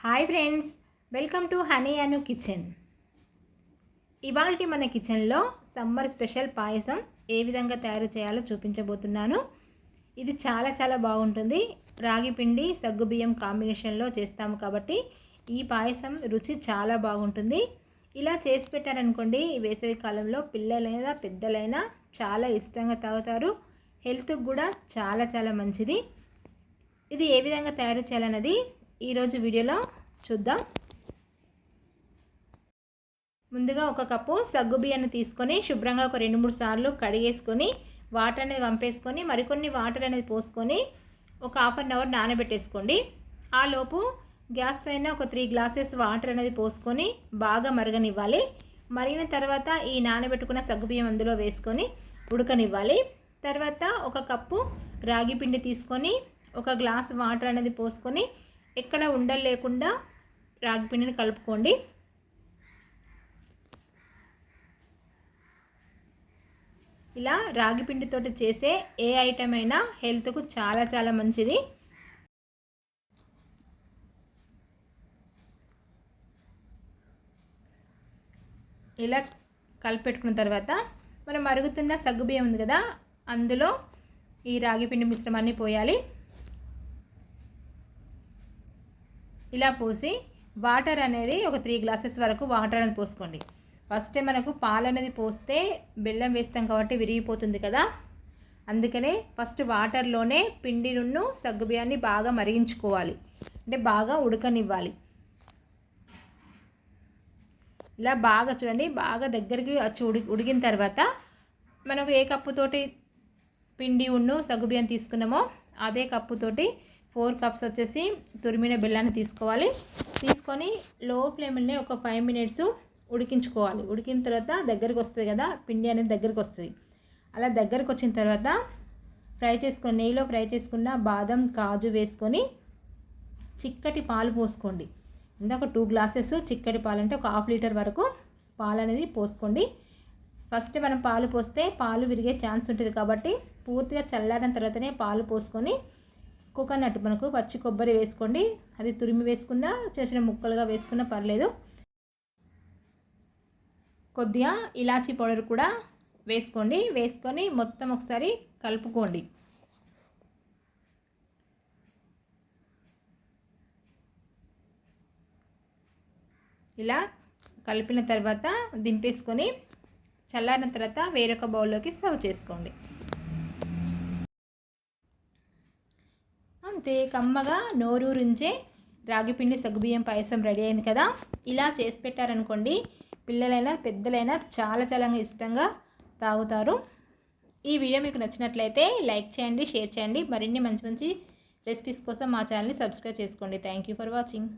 Hi friends, welcome to honey Anu kitchen. ఇవాల్టి మన కిచెన్లో సమ్మర్ స్పెషల్ పాయసం ఏ విధంగా తయారు చేయాలో చూపించబోతున్నాను. ఇది చాలా బాగుంటుంది. రాగి పిండి సగ్గుబియ్యం కాంబినేషన్లో చేస్తాము కాబట్టి ఈ పాయసం రుచి చాలా బాగుంటుంది. ఇలా చేసి పెట్టారనుకోండి, వేసవి కాలంలో పిల్లలైనా పెద్దలైనా చాలా ఇష్టంగా తాగుతారు. హెల్త్కి కూడా చాలా మంచిది. ఇది ఏ విధంగా తయారు చేయాలన్నది ఈరోజు వీడియోలో చూద్దాం. ముందుగా ఒక కప్పు సగ్గుబియ్యాన్ని తీసుకొని శుభ్రంగా ఒక 2-3 సార్లు కడిగేసుకొని వాటర్ అనేది వంపేసుకొని మరికొన్ని వాటర్ అనేది పోసుకొని ఒక హాఫ్ అన్ అవర్ నానబెట్టేసుకోండి. ఆ లోపు గ్యాస్ పైన ఒక 3 గ్లాసెస్ వాటర్ అనేది పోసుకొని బాగా మరగనివ్వాలి. మరిగిన తర్వాత ఈ నానబెట్టుకున్న సగ్గుబియ్యం అందులో వేసుకొని ఉడకనివ్వాలి. తర్వాత ఒక కప్పు రాగి పిండి తీసుకొని ఒక గ్లాస్ వాటర్ అనేది పోసుకొని ఎక్కడ ఉండలు లేకుండా రాగి పిండిని కలుపుకోండి. ఇలా రాగి పిండితోటి చేసే ఏ ఐటమ్ అయినా హెల్త్కు చాలా మంచిది. ఇలా కలిపెట్టుకున్న తర్వాత మనం మరుగుతున్న సగ్గుబియ్యం ఉంది కదా, అందులో ఈ రాగి పిండి మిశ్రమాన్ని పోయాలి. ఇలా పోసి వాటర్ అనేది ఒక 3 గ్లాసెస్ వరకు వాటర్ అనేది పోసుకోండి. ఫస్ట్ మనకు పాలు అనేది పోస్తే బెల్లం వేస్తాం కాబట్టి విరిగిపోతుంది కదా, అందుకనే ఫస్ట్ వాటర్లోనే పిండిను సగ్గుబియ్యాన్ని బాగా మరిగించుకోవాలి, అంటే బాగా ఉడకనివ్వాలి. ఇలా బాగా చూడండి, బాగా దగ్గరికి వచ్చి ఉడికిన తర్వాత మనకు ఏ కప్పుతోటి పిండి సగ్గుబియ్యం తీసుకున్నామో అదే కప్పుతోటి 4 కప్స్ వచ్చేసి తురిమిన బెల్లాన్ని తీసుకోవాలి. తీసుకొని లో ఫ్లేమ్లోనే ఒక 5 మినిట్స్ ఉడికించుకోవాలి. ఉడికిన తర్వాత దగ్గరికి వస్తుంది కదా, పిండి అనేది దగ్గరికి వస్తుంది. అలా దగ్గరికి వచ్చిన తర్వాత నెయ్యిలో ఫ్రై చేసుకున్న బాదం కాజు వేసుకొని చిక్కటి పాలు పోసుకోండి. ఇందాక 2 గ్లాసెస్ చిక్కటి పాలు అంటే ఒక హాఫ్ లీటర్ వరకు పాలు అనేది పోసుకోండి. ఫస్ట్ మనం పాలు పోస్తే పాలు విరిగే ఛాన్స్ ఉంటుంది కాబట్టి పూర్తిగా చల్లారిన తర్వాతనే పాలు పోసుకొని కోకోనట్ మనకు పచ్చి కొబ్బరి వేసుకోండి. అది తురిమి వేసుకున్నా చేసిన ముక్కలుగా వేసుకున్నా పర్లేదు. కొద్దిగా ఇలాచీ పౌడర్ కూడా వేసుకోండి. వేసుకొని మొత్తం ఒకసారి కలుపుకోండి. ఇలా కలిపిన తర్వాత దింపేసుకొని చల్లారిన తర్వాత వేరొక బౌల్లోకి సర్వ్ చేసుకోండి. అంతే, కమ్మగా నోరూరించే రాగిపిండి సగ్గుబియ్యం పాయసం రెడీ అయింది కదా. ఇలా చేసి పెట్టారనుకోండి, పిల్లలైనా పెద్దలైనా చాలా ఇష్టంగా తాగుతారు. ఈ వీడియో మీకు నచ్చినట్లయితే లైక్ చేయండి, షేర్ చేయండి. మరిన్ని మంచి రెసిపీస్ కోసం మా ఛానల్ని సబ్స్క్రైబ్ చేసుకోండి. Thank you for watching.